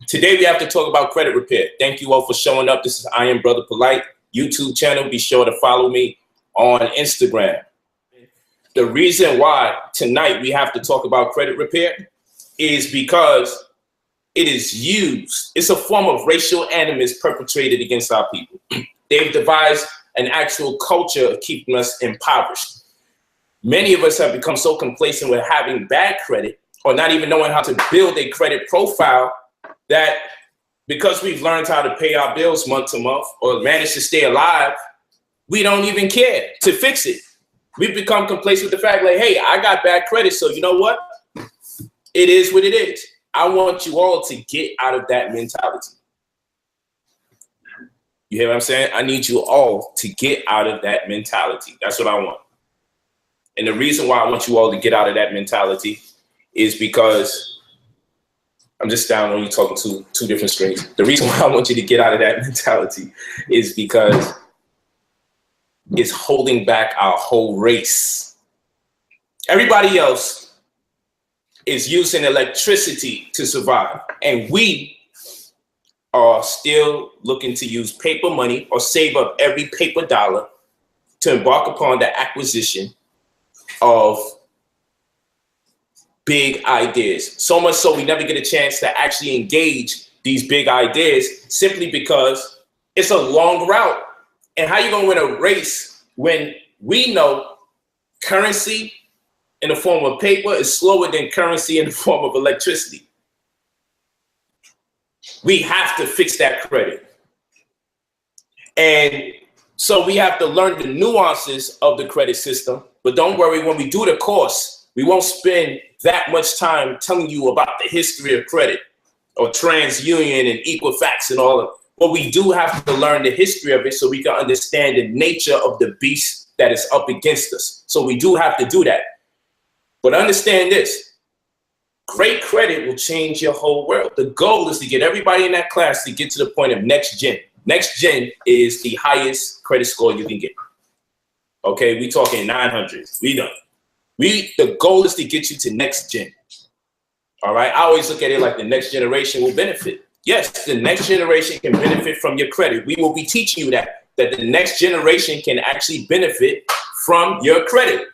Today we have to talk about credit repair. Thank you all for showing up. This is I Am Brother Polight YouTube channel. Be sure to follow me on Instagram. The reason why tonight we have to talk about credit repair is because it is used. It's a form of racial animus perpetrated against our people. They've devised an actual culture of keeping us impoverished. Many of us have become so complacent with having bad credit or not even knowing how to build a credit profile that because we've learned how to pay our bills month to month or manage to stay alive, we don't even care to fix it. We've become complacent with the fact like, hey, I got bad credit, so you know what? It is what it is. I want you all to get out of that mentality. You hear what I'm saying? I need you all to get out of that mentality. That's what I want. And the reason why I want you all to get out of that mentality is because I'm just down when you're talking to two different strings. The reason why I want you to get out of that mentality is because it's holding back our whole race. Everybody else is using electricity to survive, and we are still looking to use paper money or save up every paper dollar to embark upon the acquisition of big ideas. So much so we never get a chance to actually engage these big ideas simply because it's a long route. And how you gonna win a race when we know currency in the form of paper is slower than currency in the form of electricity? We have to fix that credit. And so we have to learn the nuances of the credit system. But don't worry, when we do the course, we won't spend that much time telling you about the history of credit or TransUnion and Equifax and all of it. But we do have to learn the history of it so we can understand the nature of the beast that is up against us. So we do have to do that. But understand this, great credit will change your whole world. The goal is to get everybody in that class to get to the point of next gen. Next gen is the highest credit score you can get. Okay, we talking 900s. We done. The goal is to get you to next gen. All right, I always look at it like the next generation will benefit. Yes, the next generation can benefit from your credit. We will be teaching you that the next generation can actually benefit from your credit.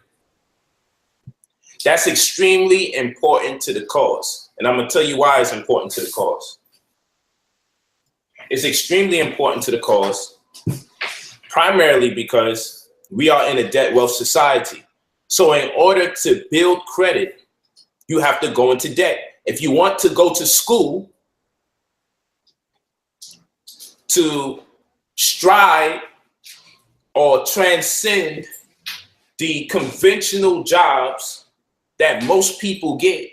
That's extremely important to the cause. And I'm going to tell you why it's important to the cause. It's extremely important to the cause, primarily because we are in a debt wealth society. So in order to build credit, you have to go into debt. If you want to go to school to strive or transcend the conventional jobs that most people get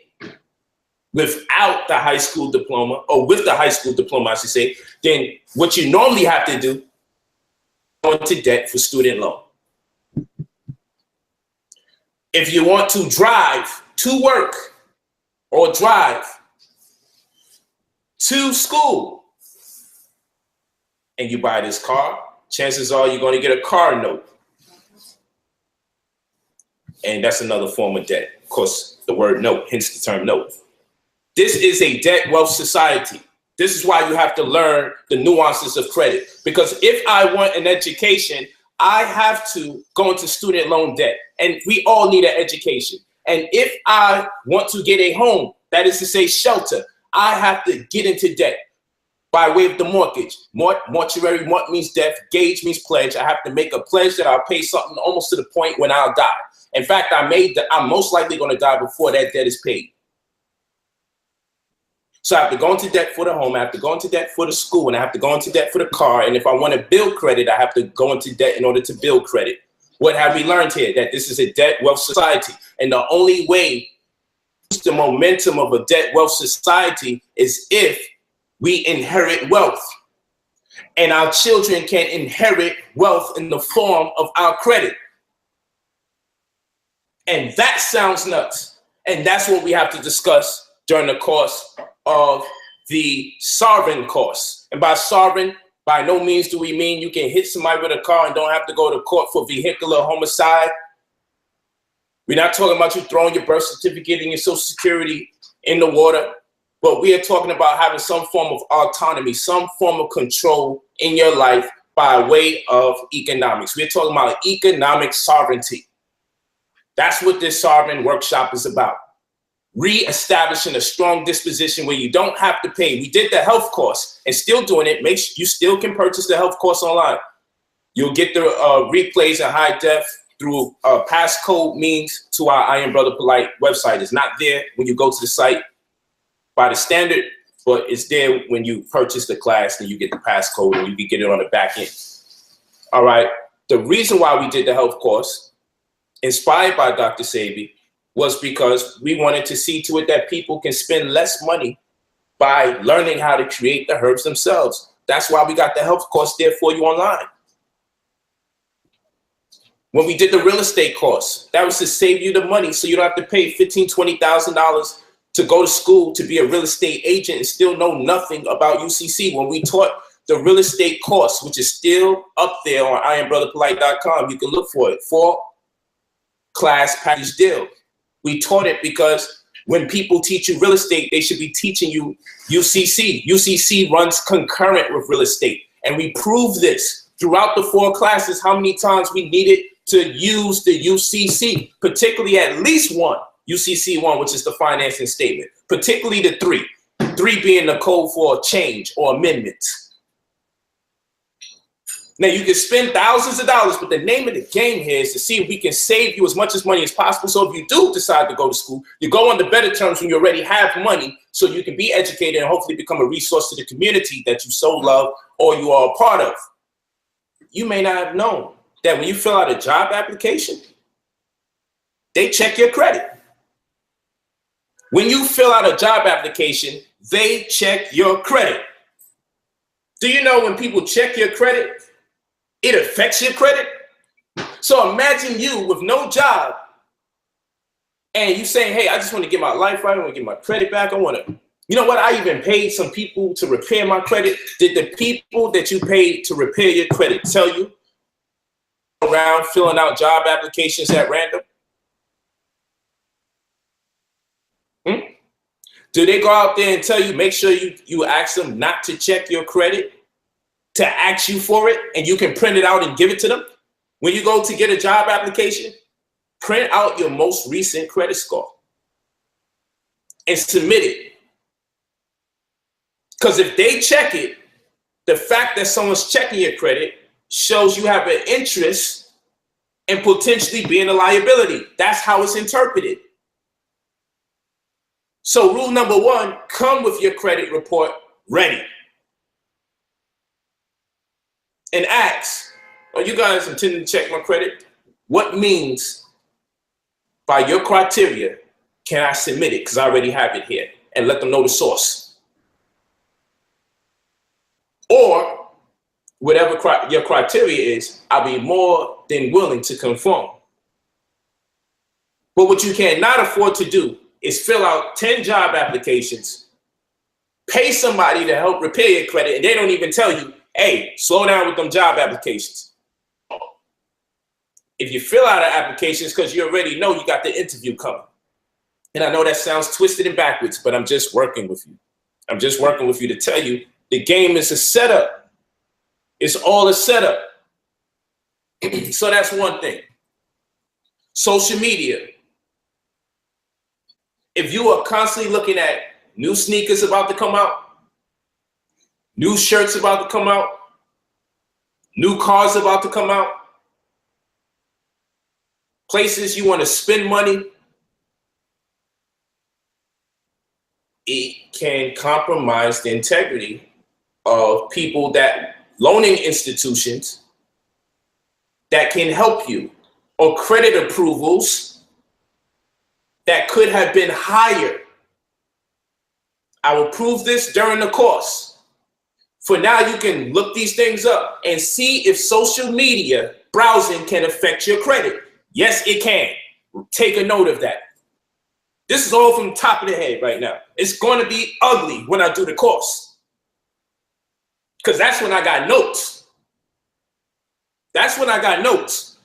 without the high school diploma, or with the high school diploma, I should say, then what you normally have to do is go into debt for student loan. If you want to drive to work or drive to school and you buy this car, chances are you're going to get a car note. And that's another form of debt. Of course, the word note, hence the term note. This is a debt wealth society. This is why you have to learn the nuances of credit. Because if I want an education, I have to go into student loan debt. And we all need an education. And if I want to get a home, that is to say shelter, I have to get into debt by way of the mortgage. Mortuary, mort means death, gage means pledge. I have to make a pledge that I'll pay something almost to the point when I'll die. In fact, I'm most likely going to die before that debt is paid. So I have to go into debt for the home, I have to go into debt for the school, and I have to go into debt for the car. And if I want to build credit, I have to go into debt in order to build credit. What have we learned here? That this is a debt wealth society. And the only way to use the momentum of a debt wealth society is if we inherit wealth. And our children can inherit wealth in the form of our credit. And that sounds nuts. And that's what we have to discuss during the course of the sovereign course. And by sovereign, by no means do we mean you can hit somebody with a car and don't have to go to court for vehicular homicide. We're not talking about you throwing your birth certificate and your social security in the water. but we are talking about having some form of autonomy, some form of control in your life by way of economics. We're talking about economic sovereignty. That's what this sovereign workshop is about. Re-establishing a strong disposition where you don't have to pay. We did the health course and still doing it. Make sure you still can purchase the health course online. You'll get the replays in high def through passcode means to our I Am Brother Polight website. It's not there when you go to the site by the standard, but it's there when you purchase the class and you get the passcode and you can get it on the back end. All right. The reason why we did the health course, inspired by Dr. Sabi, was because we wanted to see to it that people can spend less money by learning how to create the herbs themselves. That's why we got the health course there for you online. When we did the real estate course, that was to save you the money so you don't have to pay $15,000, $20,000 to go to school to be a real estate agent and still know nothing about UCC. When we taught the real estate course, which is still up there on IamBrotherPolight.com, you can look for it, 4-class package deal. We taught it because when people teach you real estate, they should be teaching you UCC. UCC runs concurrent with real estate. And we proved this throughout the 4 classes, how many times we needed to use the UCC, particularly at least one, UCC 1, which is the financing statement, particularly the 3 being the code for change or amendments. Now, you can spend thousands of dollars, but the name of the game here is to see if we can save you as much as money as possible. So if you do decide to go to school, you go on the better terms when you already have money so you can be educated and hopefully become a resource to the community that you so love or you are a part of. You may not have known that when you fill out a job application, they check your credit. When you fill out a job application, they check your credit. Do you know when people check your credit, it affects your credit? So imagine you with no job and you saying, hey, I just want to get my life right. I want to get my credit back. I want to, you know what? I even paid some people to repair my credit. Did the people that you paid to repair your credit tell you around filling out job applications at random? Do they go out there and tell you, make sure you ask them not to check your credit, to ask you for it, and you can print it out and give it to them? When you go to get a job application, print out your most recent credit score and submit it. Because if they check it, the fact that someone's checking your credit shows you have an interest in potentially being a liability. That's how it's interpreted. So rule number 1, come with your credit report ready. And ask, are you guys intending to check my credit? What means by your criteria can I submit it? Because I already have it here. And let them know the source. Or whatever your criteria is, I'll be more than willing to conform. But what you cannot afford to do is fill out 10 job applications, pay somebody to help repair your credit, and they don't even tell you, hey, slow down with them job applications. If you fill out an application, it's because you already know you got the interview coming. And I know that sounds twisted and backwards, but I'm just working with you. I'm just working with you to tell you the game is a setup. It's all a setup. So that's one thing. Social media. If you are constantly looking at new sneakers about to come out, new shirts about to come out, new cars about to come out, places you want to spend money, it can compromise the integrity of people that loaning institutions that can help you, or credit approvals that could have been higher. I will prove this during the course. For now, you can look these things up and see if social media browsing can affect your credit. Yes, it can. Take a note of that. This is all from the top of the head right now. It's going to be ugly when I do the course, because that's when I got notes. That's when I got notes.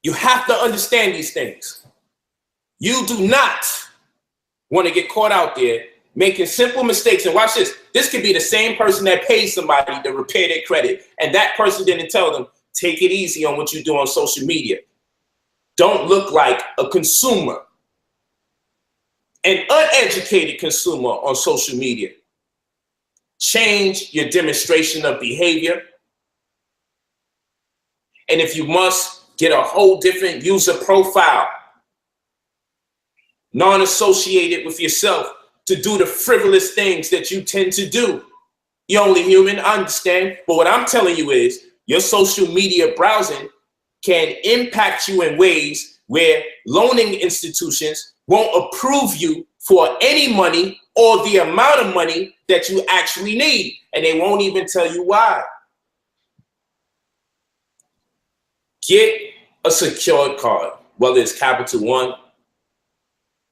You have to understand these things. You do not want to get caught out there making simple mistakes. And watch this. This could be the same person that pays somebody to repair their credit. And that person didn't tell them, take it easy on what you do on social media. Don't look like a consumer, an uneducated consumer on social media. Change your demonstration of behavior. And if you must, get a whole different user profile, non-associated with yourself, to do the frivolous things that you tend to do. You're only human, I understand. But what I'm telling you is your social media browsing can impact you in ways where loaning institutions won't approve you for any money or the amount of money that you actually need. And they won't even tell you why. Get a secured card, whether it's Capital One,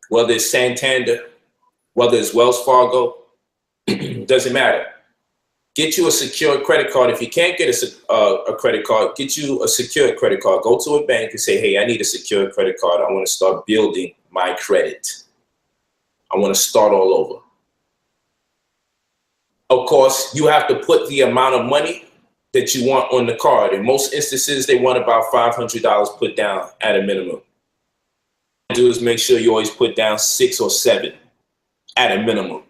whether it's Santander, whether it's Wells Fargo, doesn't matter. Get you a secured credit card. If you can't get a credit card, get you a secured credit card. Go to a bank and say, hey, I need a secured credit card. I want to start building my credit. I want to start all over. Of course, you have to put the amount of money that you want on the card. In most instances, they want about $500 put down at a minimum. What you do is make sure you always put down 6 or 7 at a minimum.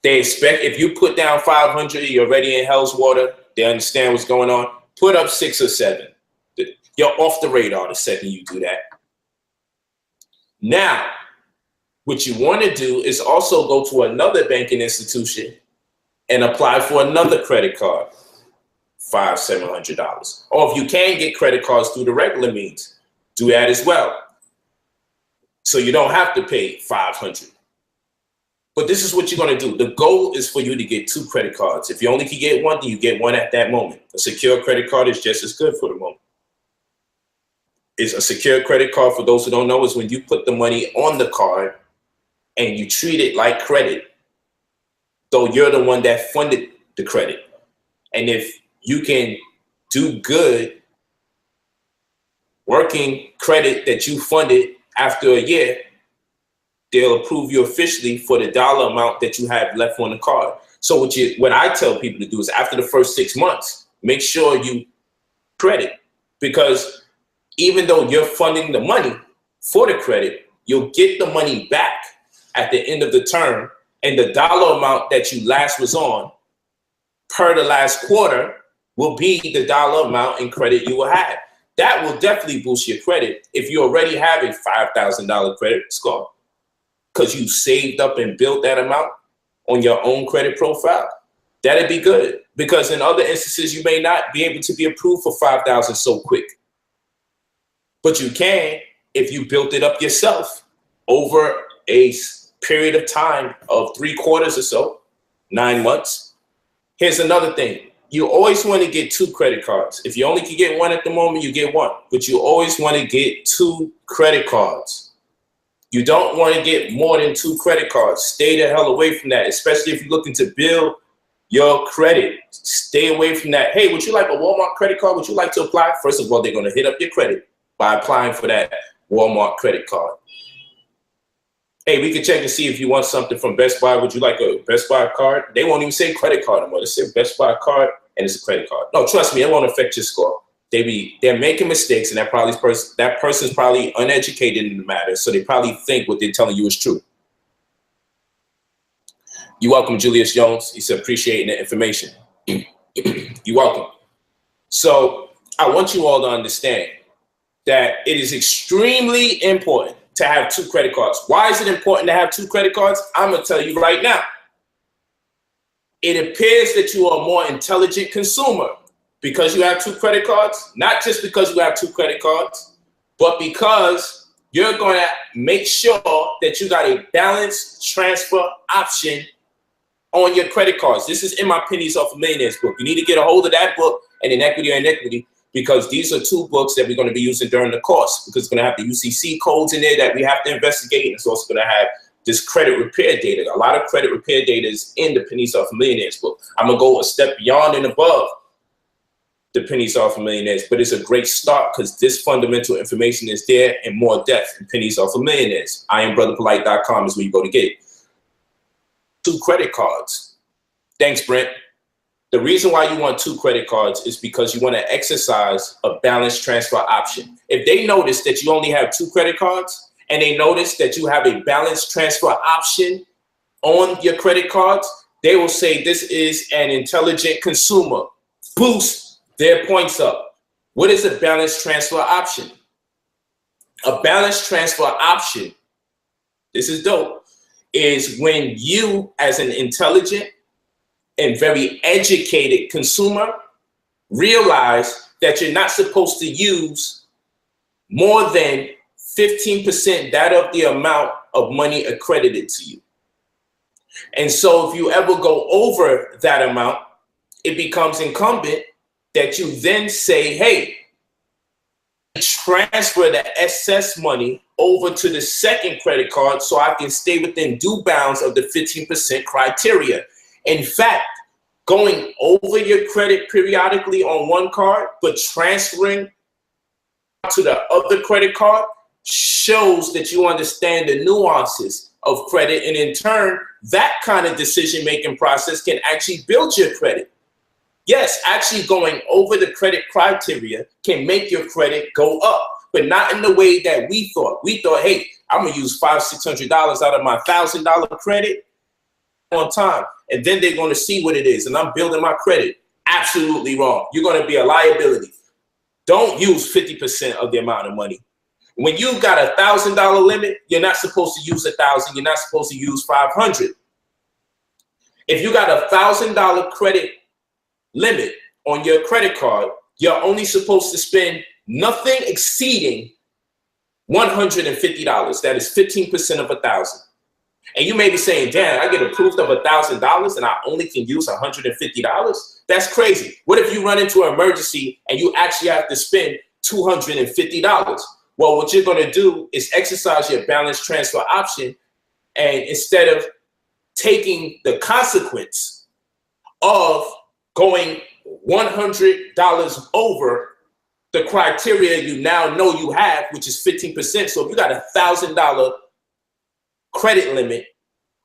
They expect if you put down 500, you're already in hell's water. They understand what's going on. Put up 6 or 7. You're off the radar the second you do that. Now, what you want to do is also go to another banking institution and apply for another credit card, $500, $700. Or if you can get credit cards through the regular means, do that as well. So you don't have to pay $500. But this is what you're going to do. The goal is for you to get 2 credit cards. If you only can get one, then you get one at that moment. A secure credit card is just as good for the moment. It's a secure credit card, for those who don't know, is when you put the money on the card and you treat it like credit, though you're the one that funded the credit. And if you can do good working credit that you funded after a year, they'll approve you officially for the dollar amount that you have left on the card. So what I tell people to do is after the first 6 months, make sure you credit, because even though you're funding the money for the credit, you'll get the money back at the end of the term, and the dollar amount that you last was on per the last quarter will be the dollar amount in credit you will have. That will definitely boost your credit if you already have a $5,000 credit score, because you saved up and built that amount on your own credit profile. That'd be good, because in other instances, you may not be able to be approved for $5,000 so quick. But you can if you built it up yourself over a period of time of 3 quarters or so, 9 months. Here's another thing. You always want to get 2 credit cards. If you only can get one at the moment, you get one. But you always want to get 2 credit cards. You don't want to get more than 2 credit cards. Stay the hell away from that, especially if you're looking to build your credit. Stay away from that. Hey, would you like a Walmart credit card? Would you like to apply? First of all, they're going to hit up your credit by applying for that Walmart credit card. Hey, we can check and see if you want something from Best Buy. Would you like a Best Buy card? They won't even say credit card anymore. They say Best Buy card and it's a credit card. No, trust me, it won't affect your score. They're making mistakes, and that person's probably uneducated in the matter, so they probably think what they're telling you is true. You're welcome, Julius Jones. He said, appreciating the information. You're welcome. So I want you all to understand that it is extremely important to have 2 credit cards. Why is it important to have 2 credit cards? I'm going to tell you right now. It appears that you are a more intelligent consumer because you have 2 credit cards, not just because you have 2 credit cards, but because you're going to make sure that you got a balanced transfer option on your credit cards. This is in my Pennies Off of Millionaires book. You need to get a hold of that book and Inequity or Inequity, because these are 2 books that we're going to be using during the course, because it's going to have the UCC codes in there that we have to investigate. And it's also going to have this credit repair data. A lot of credit repair data is in the Pennies Off of Millionaires book. I'm going to go a step beyond and above the Pennies Off of Millionaires, but it's a great start because this fundamental information is there in more depth in Pennies Off of Millionaires. IamBrotherPolight.com is where you go to get it. 2 credit cards. Thanks, Brent. The reason why you want 2 credit cards is because you want to exercise a balance transfer option. If they notice that you only have 2 credit cards and they notice that you have a balance transfer option on your credit cards, they will say this is an intelligent consumer. Boost their points up. What is a balance transfer option? A balance transfer option, this is dope, is when you as an intelligent and very educated consumer realize that you're not supposed to use more than 15% that of the amount of money accredited to you. And so if you ever go over that amount, it becomes incumbent that you then say, hey, transfer the excess money over to the second credit card so I can stay within due bounds of the 15% criteria. In fact, going over your credit periodically on one card, but transferring to the other credit card shows that you understand the nuances of credit. And in turn, that kind of decision-making process can actually build your credit. Yes, actually going over the credit criteria can make your credit go up, but not in the way that we thought. We thought, hey, I'm gonna use $500-600 out of my $1,000 credit on time, and then they're gonna see what it is, and I'm building my credit. Absolutely wrong. You're gonna be a liability. Don't use 50% of the amount of money. When you got a $1,000 limit, you're not supposed to use 1,000. You're not supposed to use 500. If you got a $1,000 credit limit on your credit card, you're only supposed to spend nothing exceeding $150. That is 15% of 1,000. And you may be saying, damn, I get approved of $1,000 and I only can use $150. That's crazy. What if you run into an emergency and you actually have to spend $250? Well, what you're going to do is exercise your balance transfer option, and instead of taking the consequence of going $100 over the criteria you now know you have, which is 15%. So if you got a $1,000 credit limit,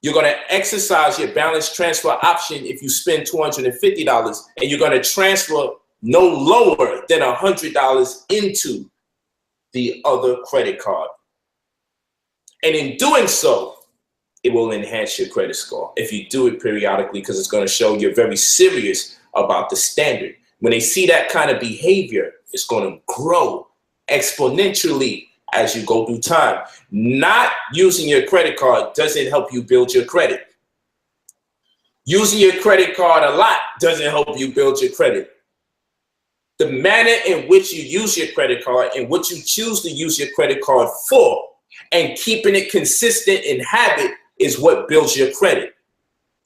you're going to exercise your balance transfer option if you spend $250, and you're going to transfer no lower than $100 into the other credit card. And in doing so, it will enhance your credit score if you do it periodically, because it's going to show you're very serious about the standard. When they see that kind of behavior, it's going to grow exponentially as you go through time. Not using your credit card doesn't help you build your credit. Using your credit card a lot doesn't help you build your credit. The manner in which you use your credit card and what you choose to use your credit card for, and keeping it consistent in habit, is what builds your credit.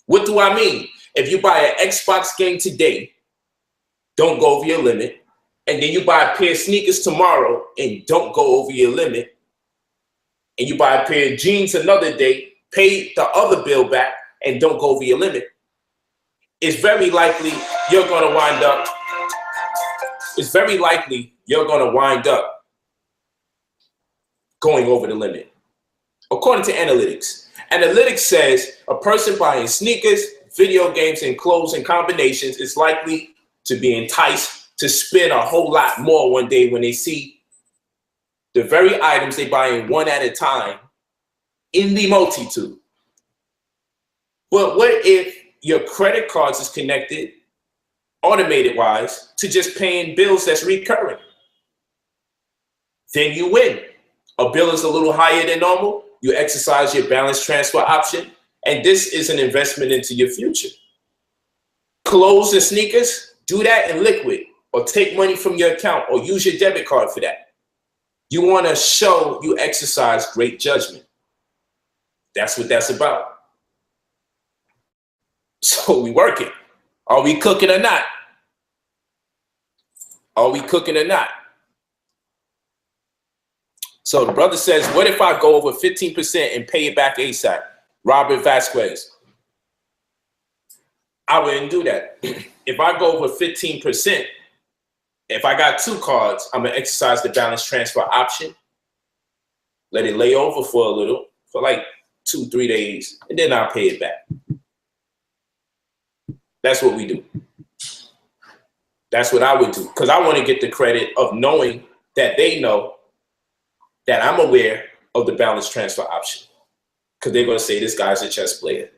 What do I mean? If you buy an Xbox game today, don't go over your limit. And then you buy a pair of sneakers tomorrow and don't go over your limit. And you buy a pair of jeans another day, pay the other bill back, and don't go over your limit. It's very likely you're going to wind up going over the limit. According to analytics. Analytics says a person buying sneakers, video games, and clothes in combinations is likely to be enticed to spend a whole lot more one day when they see the very items they buy in one at a time in the multitude. But what if your credit cards is connected, automated wise, to just paying bills that's recurring? Then you win. A bill is a little higher than normal, you exercise your balance transfer option, and this is an investment into your future. Clothes and sneakers, do that in liquid, or take money from your account, or use your debit card for that. You want to show you exercise great judgment. That's what that's about. So we working. Are we cooking or not? Are we cooking or not? So the brother says, what if I go over 15% and pay it back ASAP? Robert Vasquez. I wouldn't do that. If I go over 15%, if I got 2 cards, I'm going to exercise the balance transfer option, let it lay over for a little, for like 2-3 days, and then I'll pay it back. That's what we do. That's what I would do, because I want to get the credit of knowing that they know that I'm aware of the balance transfer option, because they're going to say this guy's a chess player.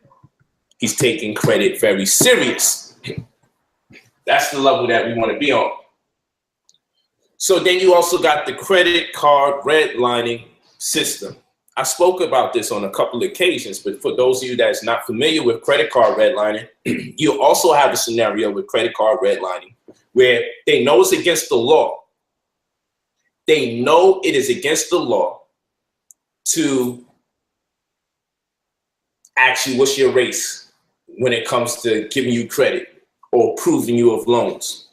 He's taking credit very serious. That's the level that we want to be on. So then you also got the credit card redlining system. I spoke about this on a couple of occasions, but for those of you that's not familiar with credit card redlining, you also have a scenario with credit card redlining where they know it's against the law. They know it is against the law to ask you what's your race when it comes to giving you credit or approving you of loans.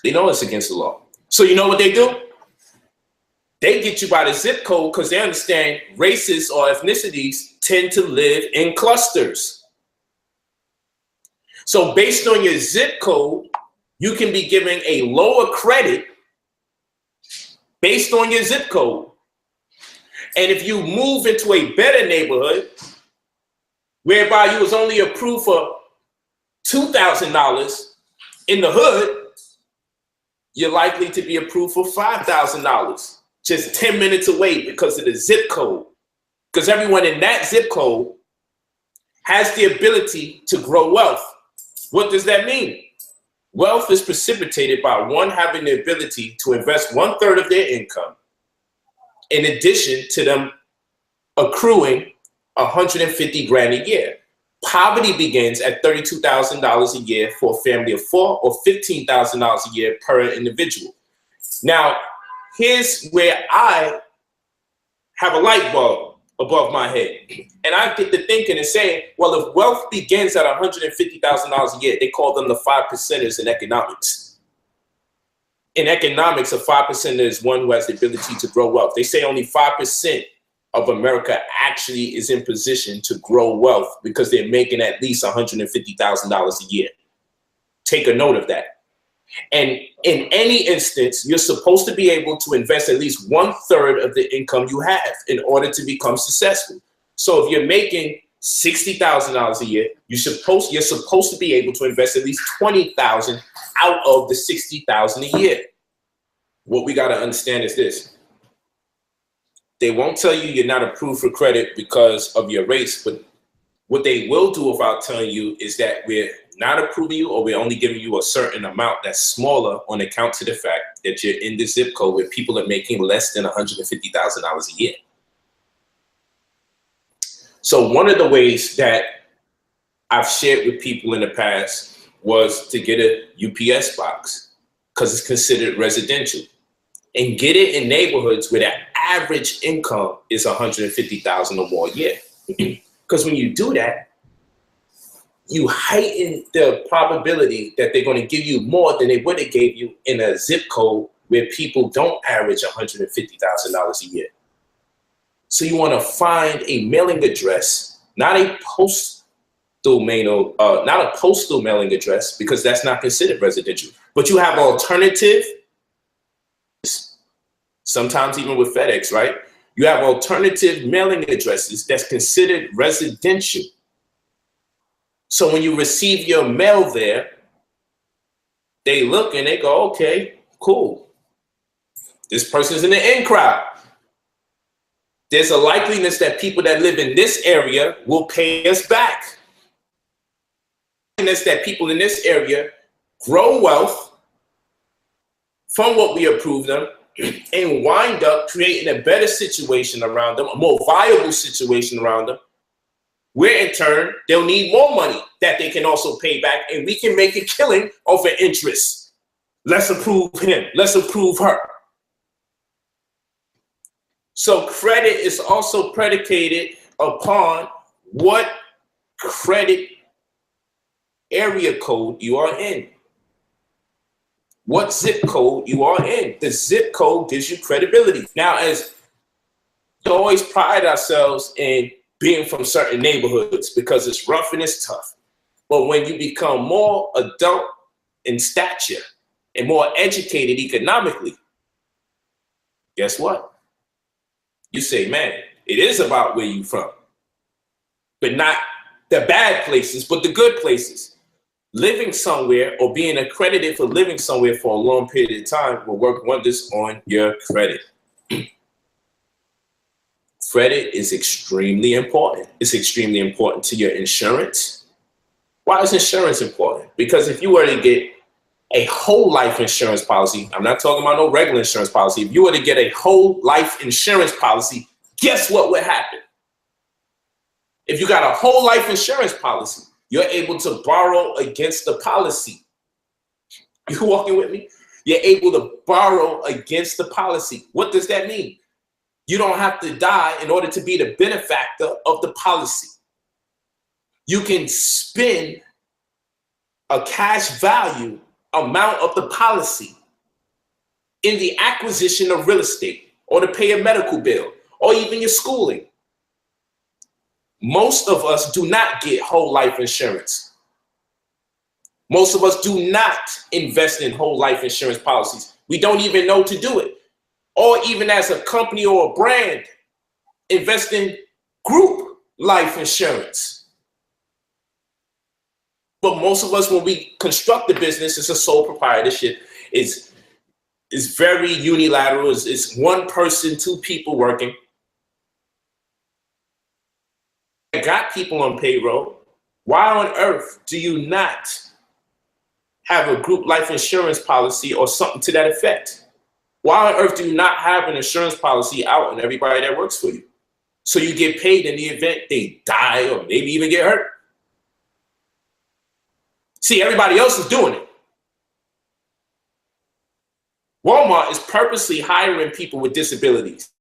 They know it's against the law. So you know what they do? They get you by the zip code because they understand races or ethnicities tend to live in clusters. So based on your zip code, you can be given a lower credit based on your zip code. And if you move into a better neighborhood, whereby you was only approved for $2,000 in the hood, you're likely to be approved for $5,000, just 10 minutes away because of the zip code. Because everyone in that zip code has the ability to grow wealth. What does that mean? Wealth is precipitated by one having the ability to invest 1/3 of their income, in addition to them accruing 150 grand a year. Poverty begins at $32,000 a year for a family of 4, or $15,000 a year per individual. Now, here's where I have a light bulb above my head. And I get to thinking and saying, well, if wealth begins at $150,000 a year, they call them the 5%ers in economics. In economics, a 5%er is one who has the ability to grow wealth. They say only 5% of America actually is in position to grow wealth because they're making at least $150,000 a year. Take a note of that. And in any instance, you're supposed to be able to invest at least 1/3 of the income you have in order to become successful. So if you're making $60,000 a year, you're supposed to be able to invest at least $20,000 out of the $60,000 a year. What we got to understand is this. They won't tell you you're not approved for credit because of your race, but what they will do without telling you is that we're not approving you, or we're only giving you a certain amount that's smaller on account to the fact that you're in the zip code where people are making less than $150,000 a year. So one of the ways that I've shared with people in the past was to get a UPS box because it's considered residential, and get it in neighborhoods where the average income is $150,000 or more a year. Because when you do that, you heighten the probability that they're going to give you more than they would have gave you in a zip code where people don't average $150,000 a year. So you want to find a mailing address, not a postal mailing address, because that's not considered residential. But you have alternative, sometimes even with FedEx, right? You have alternative mailing addresses that's considered residential. So when you receive your mail there, they look and they go, okay, cool. This person's in the in crowd. There's a likeliness that people that live in this area will pay us back. That people in this area grow wealth from what we approve them and wind up creating a better situation around them, a more viable situation around them, where in turn they'll need more money that they can also pay back, and we can make a killing off of interest. Let's approve him, let's approve her. So credit is also predicated upon what credit area code you are in, what zip code you are in. The zip code gives you credibility. Now, as we always pride ourselves in being from certain neighborhoods because it's rough and it's tough. But when you become more adult in stature and more educated economically, guess what? You say, man, it is about where you're from, but not the bad places, but the good places. living somewhere or being accredited for living somewhere for a long period of time will work wonders on your credit. Credit is extremely important. It's extremely important to your insurance. Why is insurance important? Because if you were to get a whole life insurance policy, I'm not talking about no regular insurance policy. If you were to get a whole life insurance policy, guess what would happen? If you got a whole life insurance policy, you're able to borrow against the policy. You walking with me? You're able to borrow against the policy. What does that mean? You don't have to die in order to be the benefactor of the policy. You can spend a cash value amount of the policy in the acquisition of real estate or to pay a medical bill or even your schooling. Most of us do not get whole life insurance. Most of us do not invest in whole life insurance policies. We don't even know to do it. Or even as a company or a brand, invest in group life insurance. But most of us, when we construct the business, it's a sole proprietorship. It's very unilateral. It's one person, two people working. Got people on payroll. Why on earth do you not have a group life insurance policy or something to that effect? Why on earth do you not have an insurance policy out on everybody that works for you? So you get paid in the event they die or maybe even get hurt. See, everybody else is doing it. Walmart is purposely hiring people with disabilities.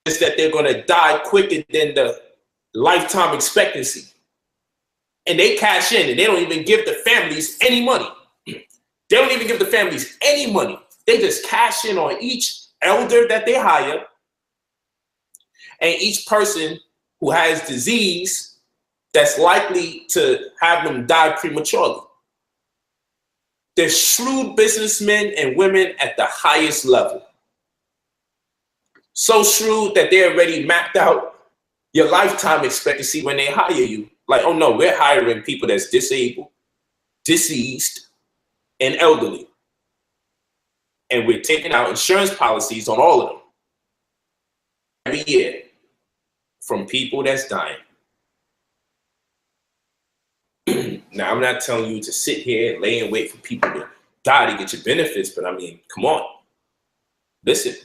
It's that they're going to die quicker than the lifetime expectancy. And they cash in and they don't even give the families any money. They don't even give the families any money. They just cash in on each elder that they hire and each person who has disease that's likely to have them die prematurely. They're shrewd businessmen and women at the highest level. So shrewd that they already mapped out your lifetime expectancy when they hire you. Like, oh no, we're hiring people that's disabled, deceased, and elderly. And we're taking out insurance policies on all of them every year from people that's dying. Now, I'm not telling you to sit here and lay and wait for people to die to get your benefits, but I mean, come on. Listen.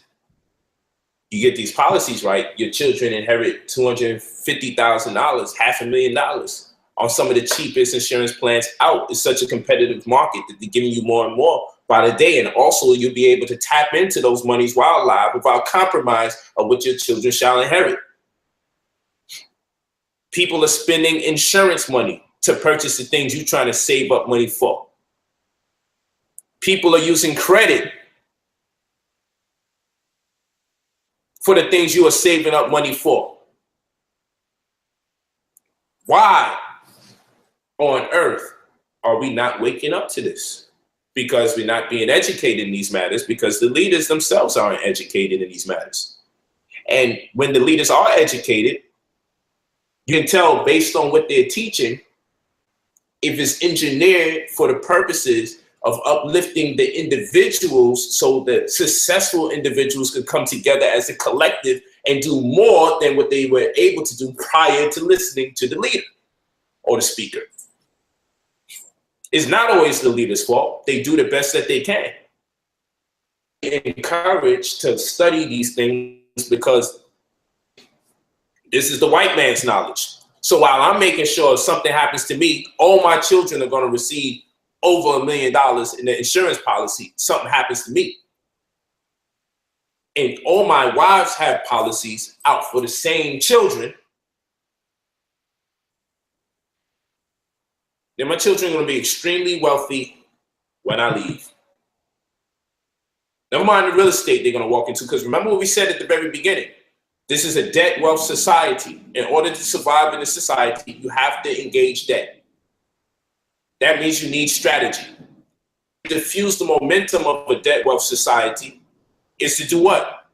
You get these policies right, your children inherit $250,000, $500,000 on some of the cheapest insurance plans out. It's such a competitive market that they're giving you more and more by the day. And also you'll be able to tap into those monies while alive without compromise of what your children shall inherit. People are spending insurance money to purchase the things you're trying to save up money for. People are using credit for the things you are saving up money for. Why on earth are we not waking up to this? Because we're not being educated in these matters, because the leaders themselves aren't educated in these matters. And when the leaders are educated, you can tell based on what they're teaching, if it's engineered for the purposes of uplifting the individuals so that successful individuals could come together as a collective and do more than what they were able to do prior to listening to the leader or the speaker. It's not always the leader's fault. They do the best that they can. Encouraged to study these things because this is the white man's knowledge. So while I'm making sure if something happens to me, all my children are going to receive over $1 million in the insurance policy, something happens to me. And all my wives have policies out for the same children. Then my children are going to be extremely wealthy when I leave. Never mind the real estate they're going to walk into, because remember what we said at the very beginning. This is a debt wealth society. In order to survive in a society, you have to engage debt. That means you need strategy. To diffuse the momentum of a debt wealth society is to do what?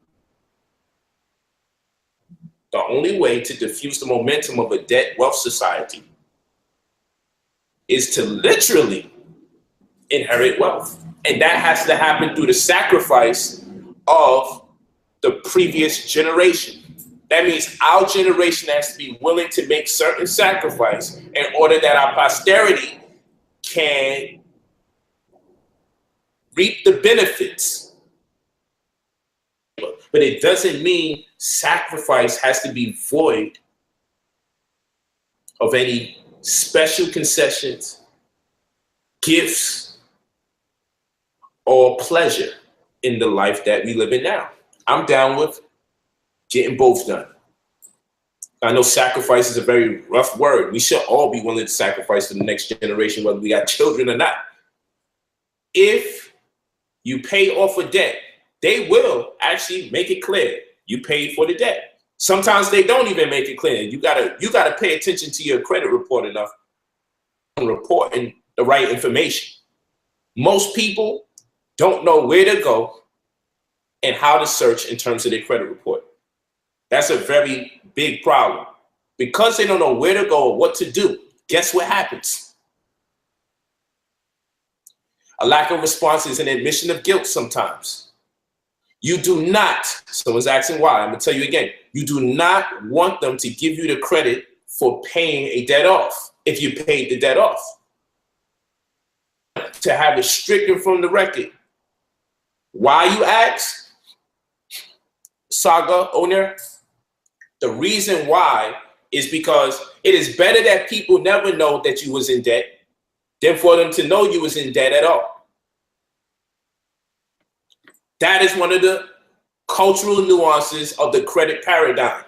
The only way to diffuse the momentum of a debt wealth society is to literally inherit wealth. And that has to happen through the sacrifice of the previous generation. That means our generation has to be willing to make certain sacrifice in order that our posterity can reap the benefits. But it doesn't mean sacrifice has to be void of any special concessions, gifts, or pleasure in the life that we live in now. I'm down with getting both done. I know sacrifice is a very rough word. We should all be willing to sacrifice for the next generation, whether we got children or not. If you pay off a debt, they will actually make it clear you paid for the debt. Sometimes they don't even make it clear. You gotta pay attention to your credit report enough on reporting the right information. Most people don't know where to go and how to search in terms of their credit report. That's a very big problem. Because they don't know where to go or what to do, guess what happens? A lack of response is an admission of guilt sometimes. You do not, someone's asking why, I'm gonna tell you again, you do not want them to give you the credit for paying a debt off if you paid the debt off. To have it stricken from the record. Why, you ask? Saga owner, the reason why is because it is better that people never know that you was in debt than for them to know you was in debt at all. That is one of the cultural nuances of the credit paradigm.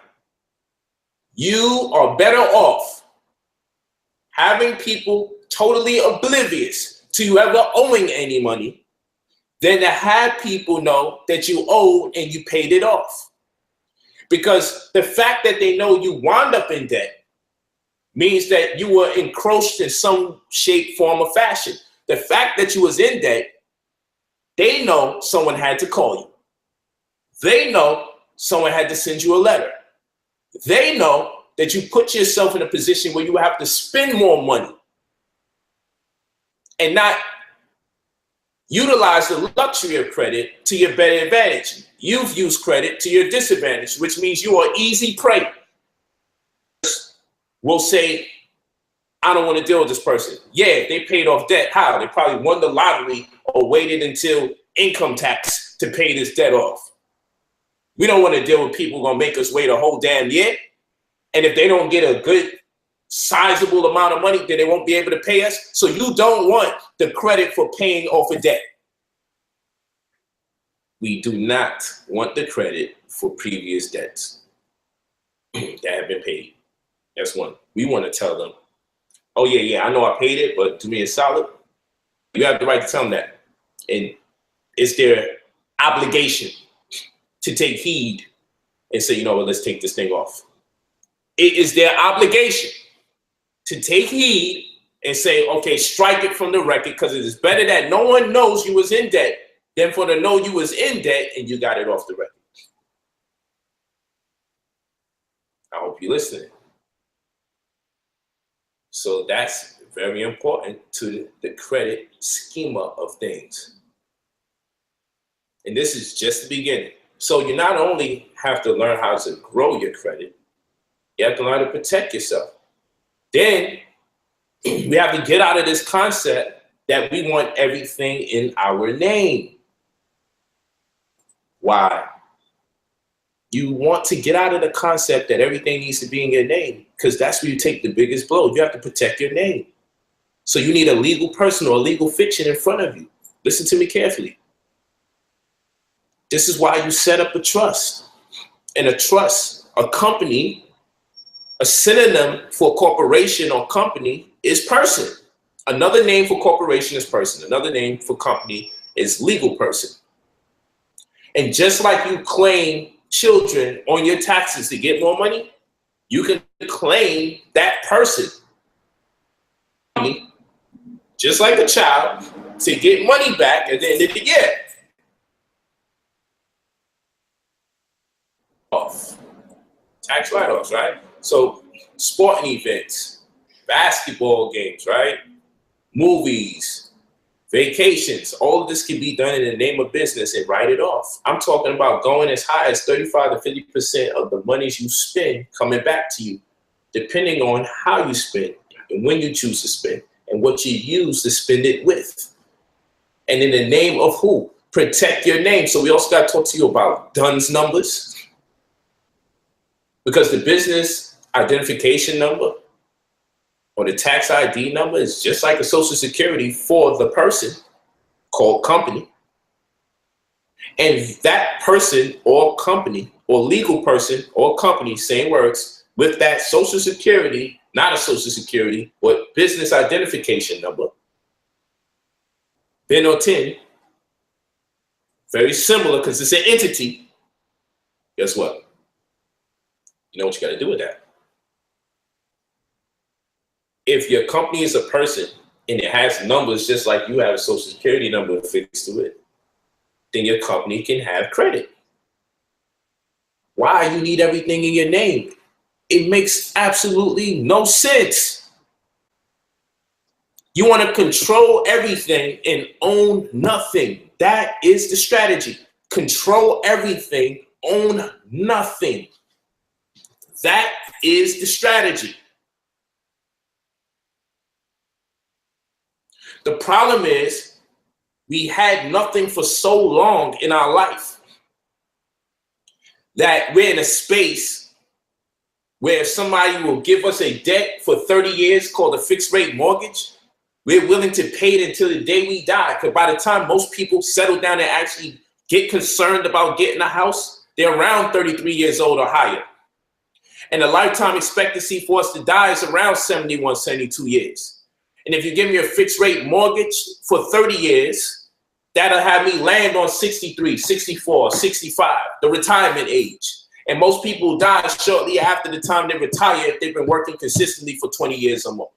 You are better off having people totally oblivious to you ever owing any money than to have people know that you owe and you paid it off. Because the fact that they know you wound up in debt means that you were encroached in some shape, form, or fashion. The fact that you was in debt, they know someone had to call you. They know someone had to send you a letter. They know that you put yourself in a position where you have to spend more money and not utilize the luxury of credit to your better advantage. You've used credit to your disadvantage, which means you are easy prey. We'll say, I don't want to deal with this person. Yeah, they paid off debt. How? They probably won the lottery or waited until income tax to pay this debt off. We don't want to deal with people who are going to make us wait a whole damn year. And if they don't get a good, sizable amount of money, then they won't be able to pay us. So you don't want the credit for paying off a debt. We do not want the credit for previous debts that have been paid. That's one. We want to tell them, oh, yeah, I know I paid it, but do me a solid. You have the right to tell them that. And it's their obligation to take heed and say, you know what, let's take this thing off. It is their obligation to take heed and say, okay, strike it from the record, because it is better that no one knows you was in debt than for to know you was in debt and you got it off the record. I hope you're listening. So that's very important to the credit schema of things. And this is just the beginning. So you not only have to learn how to grow your credit, you have to learn to protect yourself. Then we have to get out of this concept that we want everything in our name. Why? You want to get out of the concept that everything needs to be in your name, because that's where you take the biggest blow. You have to protect your name. So you need a legal person or a legal fiction in front of you. Listen to me carefully. This is why you set up a trust. And a trust, a company, a synonym for corporation or company is person. Another name for corporation is person. Another name for company is legal person. And just like you claim children on your taxes to get more money, you can claim that person, just like a child, to get money back at the end of the year. Tax write-offs, right? So sporting events, basketball games, right? movies, vacations, all of this can be done in the name of business and write it off. I'm talking about going as high as 35 to 50% of the monies you spend coming back to you, depending on how you spend and when you choose to spend and what you use to spend it with. And in the name of who? Protect your name. So we also got to talk to you about DUNS numbers, because the business identification number or the tax ID number is just like a social security for the person called company. And that person or company or legal person or company, same words, with that social security, not a social security, but business identification number, BIN or TIN, very similar because it's an entity. Guess what? You know what you got to do with that. If your company is a person and it has numbers just like you have a social security number affixed to it, then your company can have credit. Why you need everything in your name? It makes absolutely no sense. You want to control everything and own nothing. That is the strategy. Control everything, own nothing. That is the strategy. The problem is we had nothing for so long in our life that we're in a space where if somebody will give us a debt for 30 years called a fixed rate mortgage, we're willing to pay it until the day we die. Because by the time most people settle down and actually get concerned about getting a house, they're around 33 years old or higher. And the lifetime expectancy for us to die is around 71, 72 years. And if you give me a fixed rate mortgage for 30 years, that'll have me land on 63, 64, 65, the retirement age. And most people die shortly after the time they retire if they've been working consistently for 20 years or more.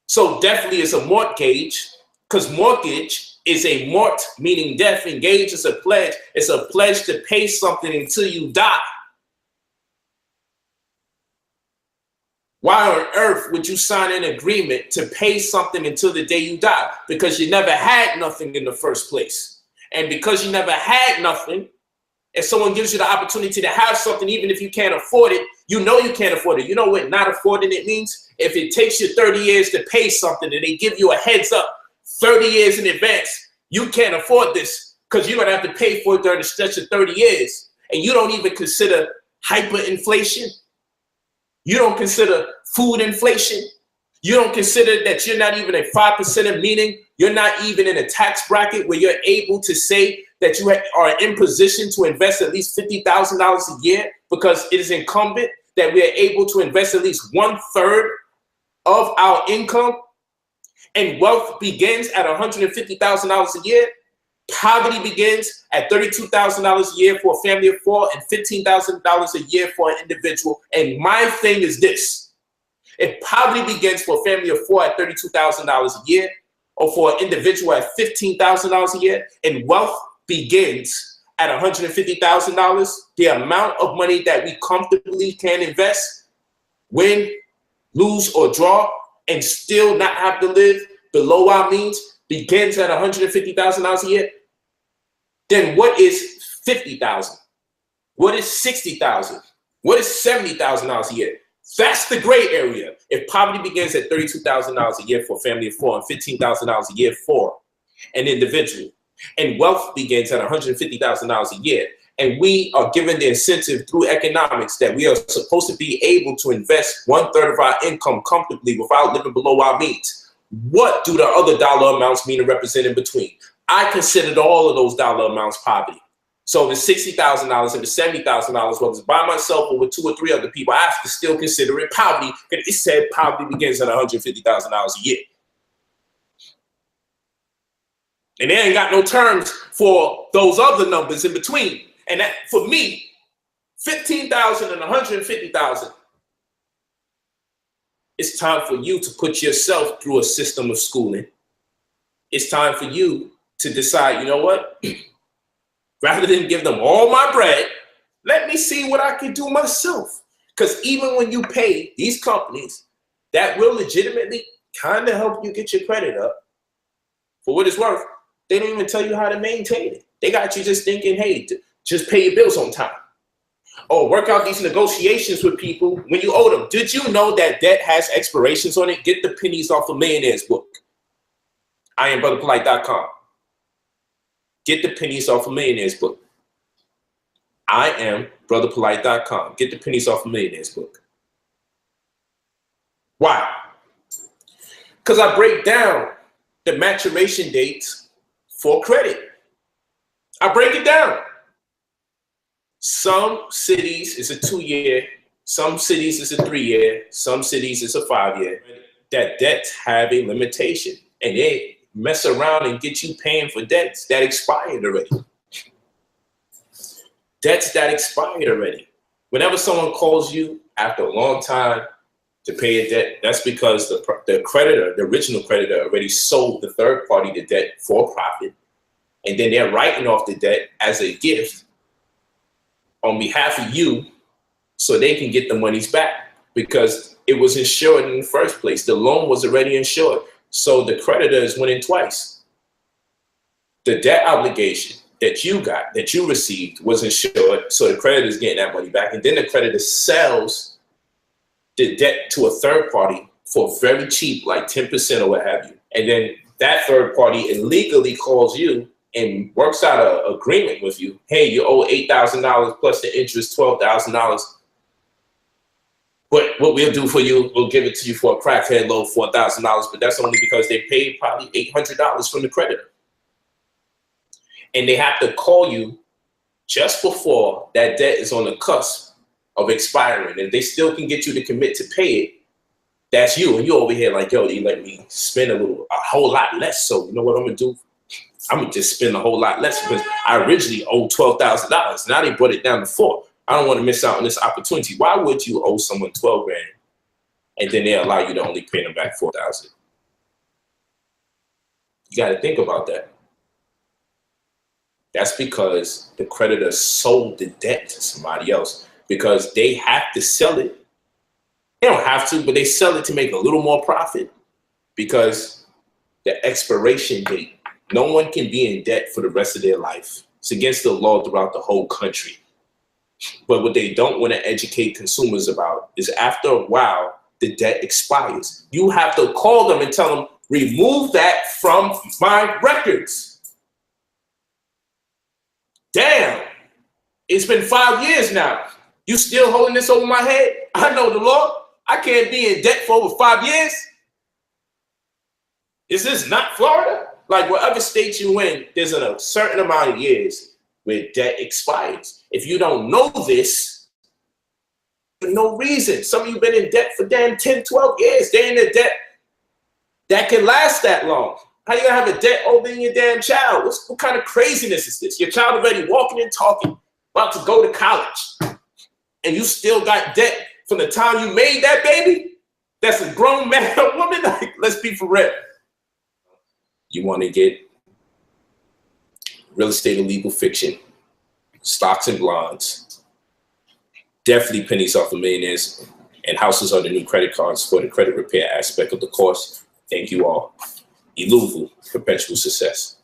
So definitely it's a mortgage, because mortgage is a mort, meaning death, and gage is a pledge. It's a pledge to pay something until you die. Why on earth would you sign an agreement to pay something until the day you die? Because you never had nothing in the first place. And because you never had nothing, if someone gives you the opportunity to have something, even if you can't afford it, you know you can't afford it. You know what not affording it means? If it takes you 30 years to pay something and they give you a heads up 30 years in advance, you can't afford this because you're going to have to pay for it during the stretch of 30 years. And you don't even consider hyperinflation. You don't consider food inflation. You don't consider that you're not even a 5%, meaning you're not even in a tax bracket where you're able to say that you are in position to invest at least $50,000 a year, because it is incumbent that we are able to invest at least 1/3 of our income. And wealth begins at $150,000 a year. Poverty begins at $32,000 a year for a family of 4 and $15,000 a year for an individual. And my thing is this: if poverty begins for a family of 4 at $32,000 a year, or for an individual at $15,000 a year, and wealth begins at $150,000, the amount of money that we comfortably can invest, win, lose, or draw, and still not have to live below our means, begins at $150,000 a year, then what is $50,000? What is $60,000? What is $70,000 a year? That's the gray area. If poverty begins at $32,000 a year for a family of 4 and $15,000 a year for an individual, and wealth begins at $150,000 a year, and we are given the incentive through economics that we are supposed to be able to invest 1/3 of our income comfortably without living below our means, what do the other dollar amounts mean to represent in between? I considered all of those dollar amounts poverty. So if it's $60,000, if it's $70,000, whether it's by myself or with 2 or 3 other people, I have to still consider it poverty, because it said poverty begins at $150,000 a year. And they ain't got no terms for those other numbers in between. And that, for me, 15,000 and 150,000, it's time for you to put yourself through a system of schooling. It's time for you to decide, you know what? Rather than give them all my bread, let me see what I can do myself. Because even when you pay these companies that will legitimately kind of help you get your credit up. For what it's worth, they don't even tell you how to maintain it. They got you just thinking, hey, just pay your bills on time. Or work out these negotiations with people when you owe them. Did you know that debt has expirations on it? Get the pennies off a Millionaire's book. I am brotherpolight.com. Get the pennies off a Millionaire's book. I am brotherpolight.com. Get the pennies off a Millionaire's book. Why? Because I break down the maturation dates for credit. I break it down. Some cities is a 2-year, some cities is a 3-year, some cities is a 5-year. That debts have a limitation, and they mess around and get you paying for debts that expired already. Debts that expired already. Whenever someone calls you after a long time to pay a debt, that's because the creditor, the original creditor, already sold the third party the debt for profit, and then they're writing off the debt as a gift on behalf of you so they can get the monies back because it was insured in the first place. The loan was already insured. So the creditor is winning twice. The debt obligation that you got, that you received, was insured, so the creditor is getting that money back. And then the creditor sells the debt to a third party for very cheap, like 10% or what have you. And then that third party illegally calls you and works out an agreement with you. Hey, you owe $8,000 plus the interest, $12,000. But what we'll do for you, we'll give it to you for a crackhead low, $4,000. But that's only because they paid probably $800 from the creditor. And they have to call you just before that debt is on the cusp of expiring. And they still can get you to commit to pay it. That's you. And you're over here like, yo, you let me spend a whole lot less. So you know what I'm going to do? I'm going to just spend a whole lot less because I originally owed $12,000. Now they brought it down to $4,000. I don't want to miss out on this opportunity. Why would you owe someone $12,000 and then they allow you to only pay them back $4,000? You got to think about that. That's because the creditor sold the debt to somebody else because they have to sell it. They don't have to, but they sell it to make a little more profit because the expiration date. No one can be in debt for the rest of their life. It's against the law throughout the whole country. But what they don't want to educate consumers about is after a while, the debt expires. You have to call them and tell them, remove that from my records. Damn, it's been 5 years now. You still holding this over my head? I know the law. I can't be in debt for over 5 years. Is this not Florida? Like whatever state you in, there's a certain amount of years where debt expires. If you don't know this, for no reason. Some of you been in debt for damn 10, 12 years. They're in a debt that can last that long. How you gonna have a debt older than your damn child? What kind of craziness is this? Your child already walking and talking, about to go to college, and you still got debt from the time you made that baby? That's a grown man or woman? Like, let's be for real. You want to get real estate or legal fiction, stocks and bonds, definitely pennies off of Millionaires, and houses are the new credit cards for the credit repair aspect of the course. Thank you all. Iluvu, perpetual success.